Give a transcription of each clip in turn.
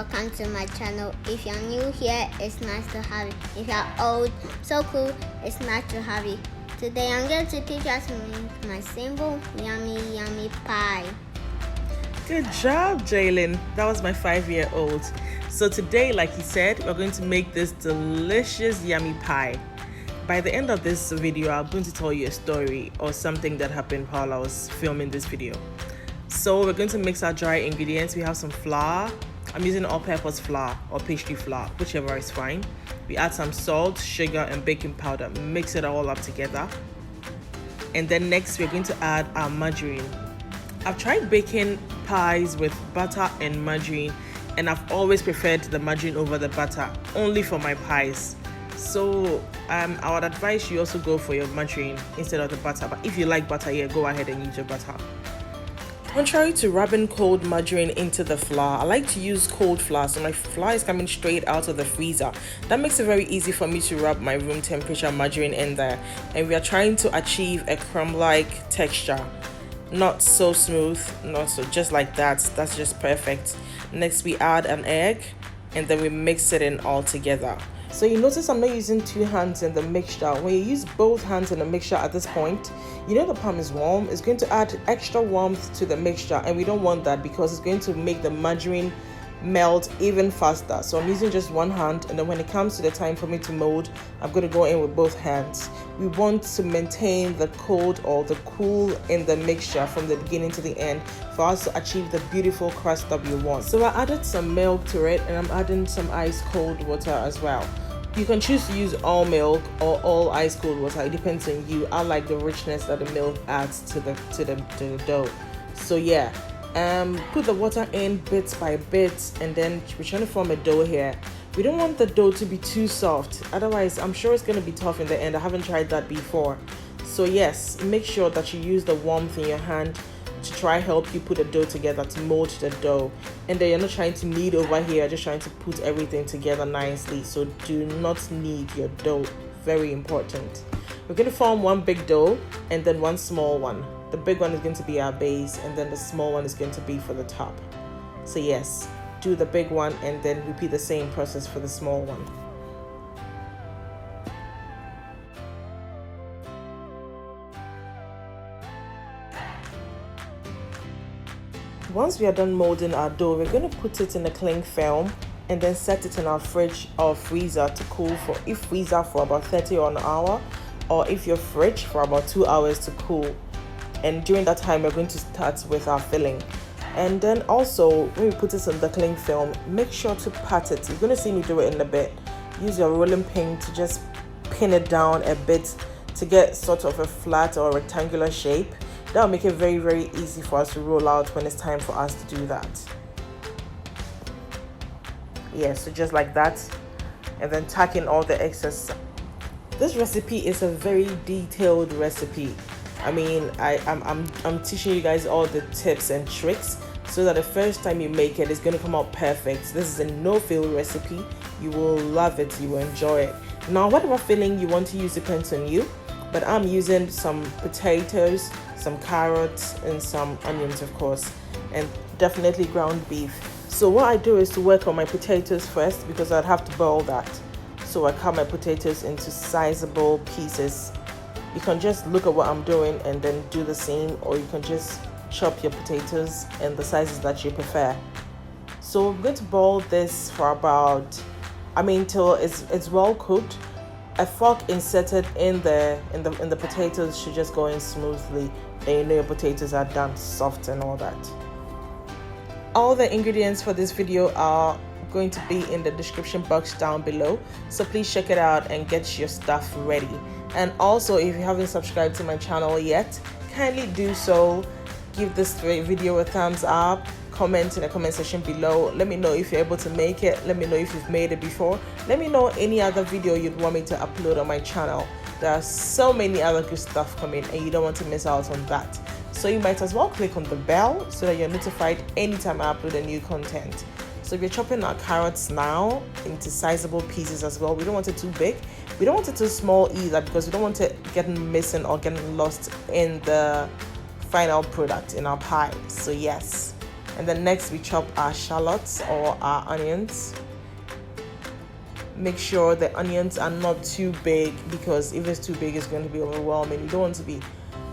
welcome to my channel. If you're new here, it's nice to have you. If you're old, so cool, it's nice to have you. Today I'm going to teach you how to make my simple yummy pie. Good job, Jaylen. That was my 5-year-old. So today, like he said, we're going to make this delicious yummy pie. By the end of this video, I'm going to tell you a story or something that happened while I was filming this video. So we're going to mix our dry ingredients. We have some flour. I'm using all-purpose flour or pastry flour, whichever is fine. We add some salt, sugar, and baking powder. Mix it all up together. And then next, we're going to add our margarine. I've tried baking pies with butter and margarine, and I've always preferred the margarine over the butter, only for my pies. So I would advise you also go for your margarine instead of the butter. But if you like butter, yeah, go ahead and use your butter. Contrary to rubbing cold margarine into the flour, I like to use cold flour, so my flour is coming straight out of the freezer. That makes it very easy for me to rub my room temperature margarine in there. And we are trying to achieve a crumb-like texture. Not so smooth, not so, just like that. That's just perfect. Next, we add an egg, and then we mix it in all together. So you notice I'm not using 2 hands in the mixture. When you use both hands in the mixture at this point, you know the palm is warm. It's going to add extra warmth to the mixture, and we don't want that because it's going to make the margarine melt even faster. So I'm using just 1 hand, and then when it comes to the time for me to mold, I'm going to go in with both hands. We want to maintain the cold or the cool in the mixture from the beginning to the end for us to achieve the beautiful crust that we want. So I added some milk to it, and I'm adding some ice cold water as well. You can choose to use all milk or all ice cold water. It depends on you. I like the richness that the milk adds to the dough. So yeah, put the water in bit by bit, and then we're trying to form a dough here. We don't want the dough to be too soft, otherwise I'm sure it's going to be tough in the end. I haven't tried that before. So yes, make sure that you use the warmth in your hand to try help you put the dough together, to mold the dough. And then you're not trying to knead over here, just trying to put everything together nicely. So do not knead your dough, very important. We're going to form one big dough and then one small one. The big one is going to be our base, and then the small one is going to be for the top. So yes, do the big one and then repeat the same process for the small one. Once we are done molding our dough, we're going to put it in a cling film and then set it in our fridge or freezer to cool for, if freezer for about 30 or an hour, or if your fridge for about 2 hours to cool. And during that time, we're going to start with our filling. And then also, when we put it in the cling film, make sure to pat it. You're going to see me do it in a bit. Use your rolling pin to just pin it down a bit to get sort of a flat or rectangular shape. That will make it very, very easy for us to roll out when it's time for us to do that. Yeah, so just like that. And then tack in all the excess. This recipe is a very detailed recipe. I mean, I'm teaching you guys all the tips and tricks so that the first time you make it, it's going to come out perfect. This is a no-fail recipe. You will love it. You will enjoy it. Now, whatever filling you want to use depends on you. But I'm using some potatoes, some carrots, and some onions, of course, and definitely ground beef. So what I do is to work on my potatoes first because I'd have to boil that. So I cut my potatoes into sizable pieces. You can just look at what I'm doing and then do the same, or you can just chop your potatoes in the sizes that you prefer. So I'm going to boil this for about, till it's well cooked. A fork inserted in the potatoes should just go in smoothly, and you know your potatoes are done soft and all that. All the ingredients for this video are going to be in the description box down below, so please check it out and get your stuff ready. And also, if you haven't subscribed to my channel yet, kindly do so. Give this video a thumbs up. Comment in the comment section below. Let me know if you're able to make it. Let me know if you've made it before. Let me know any other video you'd want me to upload on my channel. There are so many other good stuff coming, and you don't want to miss out on that. So you might as well click on the bell so that you're notified anytime I upload a new content. So we're chopping our carrots now into sizable pieces as well. We don't want it too big. We don't want it too small either because we don't want it getting missing or getting lost in the final product in our pie. So yes, And then next we chop our shallots or our onions. Make sure the onions are not too big, because if it's too big it's going to be overwhelming. You don't want to be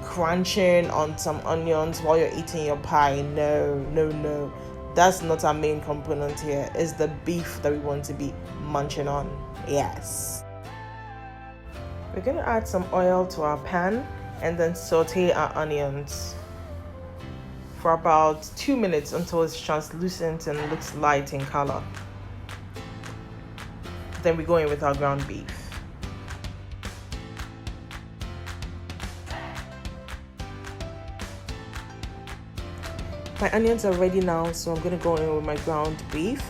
crunching on some onions while you're eating your pie. No, that's not our main component here. It's the beef that we want to be munching on. Yes, we're going to add some oil to our pan and then saute our onions for about 2 minutes until it's translucent and looks light in color. Then we go in with our ground beef. My onions are ready now, so I'm going to go in with my ground beef.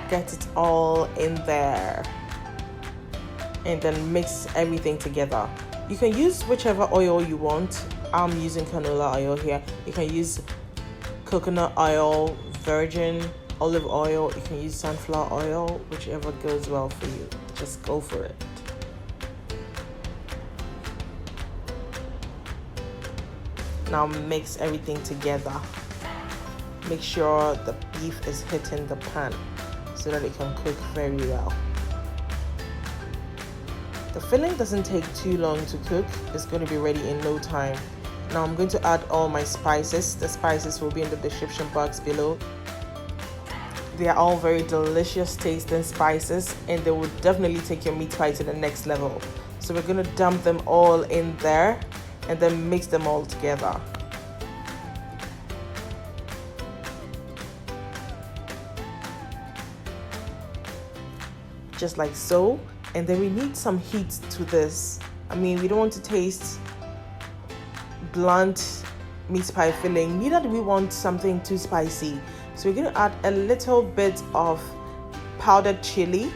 Get it all in there. And then mix everything together. You can use whichever oil you want. I'm using canola oil here. You can use coconut oil, virgin olive oil. You can use sunflower oil, whichever goes well for you. Just go for it. Now mix everything together. Make sure the beef is hitting the pan so that it can cook very well. The filling doesn't take too long to cook. It's going to be ready in no time. Now I'm going to add all my spices. The spices will be in the description box below. They are all very delicious tasting spices, and they will definitely take your meat pie to the next level. So we're going to dump them all in there and then mix them all together. Just like so. And then we need some heat to this. I mean, we don't want to taste blunt meat pie filling, neither do we want something too spicy. So we're going to add a little bit of powdered chili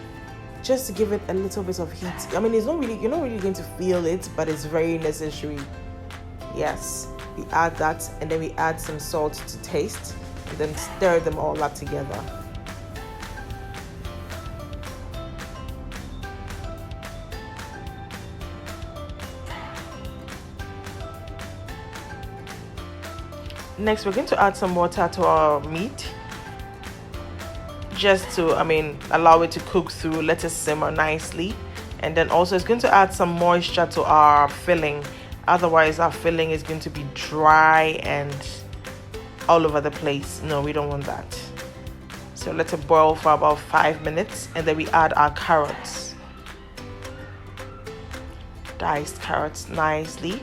just to give it a little bit of heat. I mean, you're not really going to feel it, but it's very necessary. Yes, we add that, and then we add some salt to taste, and then stir them all up together. Next, we're going to add some water to our meat, just to, allow it to cook through, let it simmer nicely. And then also it's going to add some moisture to our filling. Otherwise, our filling is going to be dry and all over the place. No, we don't want that. So let it boil for about 5 minutes, and then we add our carrots. Diced carrots nicely.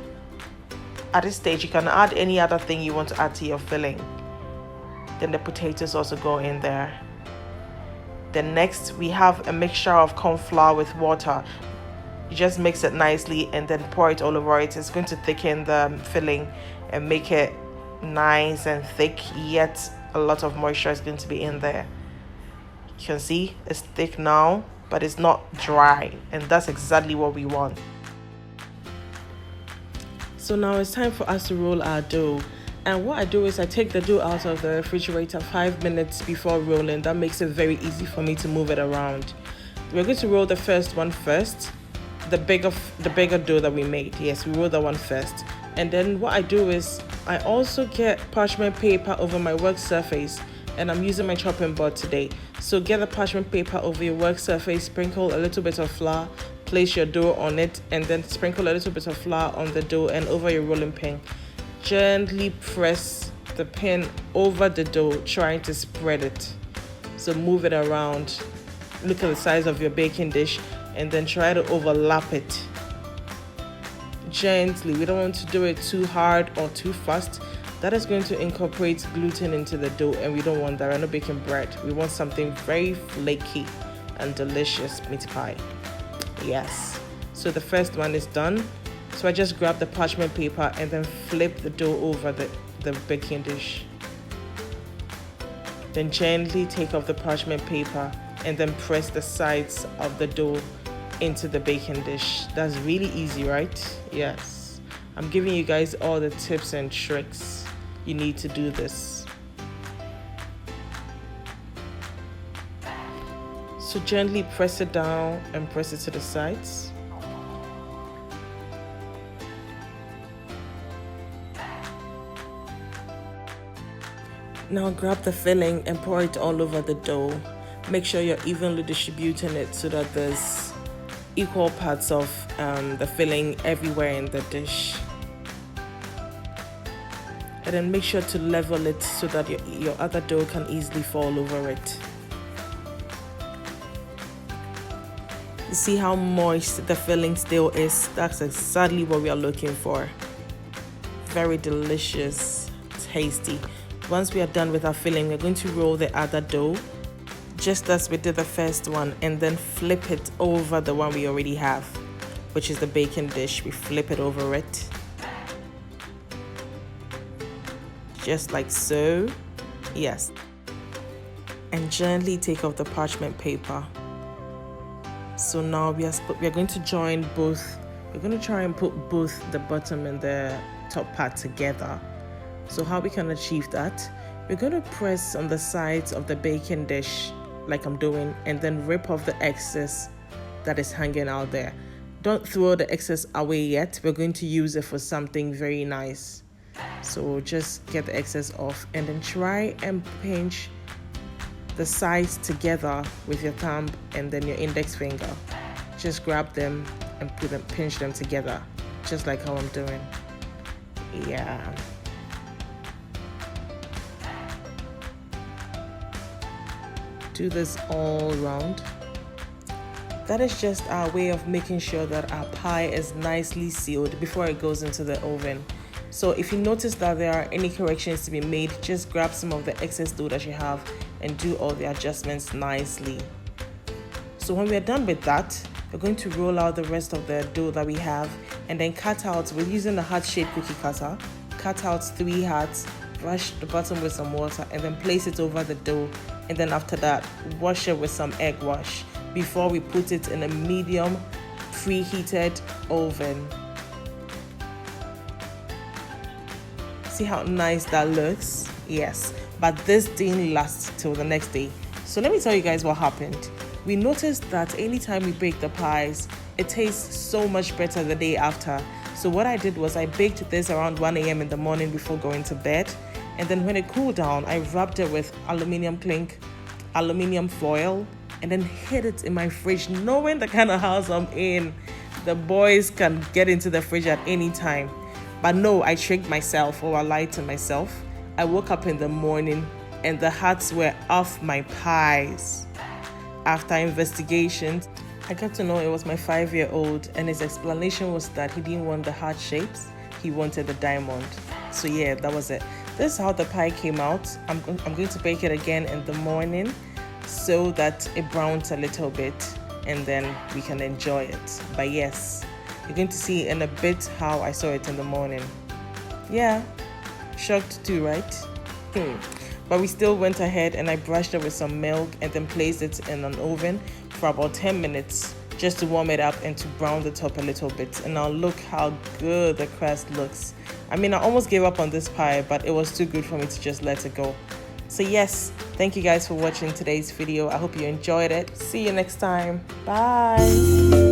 At this stage, you can add any other thing you want to add to your filling. Then the potatoes also go in there. Then next, we have a mixture of corn flour with water. You just mix it nicely and then pour it all over it. It's going to thicken the filling and make it nice and thick, yet a lot of moisture is going to be in there. You can see it's thick now, but it's not dry, and that's exactly what we want. So now it's time for us to roll our dough. And what I do is I take the dough out of the refrigerator 5 minutes before rolling. That makes it very easy for me to move it around. We're going to roll the first one first. The bigger dough that we made. Yes, we roll that one first. And then what I do is I also get parchment paper over my work surface. And I'm using my chopping board today. So get the parchment paper over your work surface, sprinkle a little bit of flour, place your dough on it, and then sprinkle a little bit of flour on the dough and over your rolling pin. Gently press the pin over the dough, trying to spread it. So move it around. Look at the size of your baking dish, and then try to overlap it gently. We don't want to do it too hard or too fast. That is going to incorporate gluten into the dough, and we don't want that. We're not baking bread. We want something very flaky and delicious meat pie. Yes. So the first one is done. So I just grab the parchment paper and then flip the dough over the baking dish. Then gently take off the parchment paper and then press the sides of the dough into the baking dish. That's really easy, right? Yes. I'm giving you guys all the tips and tricks you need to do this. So gently press it down and press it to the sides. Now grab the filling and pour it all over the dough. Make sure you're evenly distributing it so that there's equal parts of the filling everywhere in the dish. And then make sure to level it so that your other dough can easily fall over it. You see how moist the filling still is? That's exactly what we are looking for. Very delicious, tasty. Once we are done with our filling, we're going to roll the other dough, just as we did the first one, and then flip it over the one we already have, which is the baking dish. We flip it over it. Just like so. Yes. And gently take off the parchment paper. So now we are going to join both. We're going to try and put both the bottom and the top part together. So how we can achieve that? We're going to press on the sides of the baking dish like I'm doing, and then rip off the excess that is hanging out there. Don't throw the excess away yet. We're going to use it for something very nice. So just get the excess off and then try and pinch the sides together with your thumb and then your index finger. Just grab them and pinch them together, just like how I'm doing. Yeah. Do this all around. That is just our way of making sure that our pie is nicely sealed before it goes into the oven. So if you notice that there are any corrections to be made, just grab some of the excess dough that you have and do all the adjustments nicely. So when we're done with that, we're going to roll out the rest of the dough that we have and then cut out, we're using a heart-shaped cookie cutter, cut out 3 hearts, brush the bottom with some water and then place it over the dough, and then after that wash it with some egg wash before we put it in a medium preheated oven. See how nice that looks? Yes, but this didn't last till the next day. So let me tell you guys what happened. We noticed that anytime we bake the pies, it tastes so much better the day after. So what I did was I baked this around 1 a.m. in the morning before going to bed. And then when it cooled down, I wrapped it with aluminium foil, and then hid it in my fridge, knowing the kind of house I'm in. The boys can get into the fridge at any time. But no, I tricked myself, or I lied to myself. I woke up in the morning and the hearts were off my pies. After investigations, I got to know it was my 5-year-old, and his explanation was that he didn't want the heart shapes, he wanted the diamond. So yeah, that was it. This is how the pie came out. I'm going to bake it again in the morning so that it browns a little bit and then we can enjoy it. But yes, you're going to see in a bit how I saw it in the morning. Yeah, shocked too, right? But we still went ahead and I brushed it with some milk and then placed it in an oven for about 10 minutes just to warm it up and to brown the top a little bit. And now look how good the crust looks. I mean, I almost gave up on this pie, but it was too good for me to just let it go. So yes, thank you guys for watching today's video. I hope you enjoyed it. See you next time. Bye.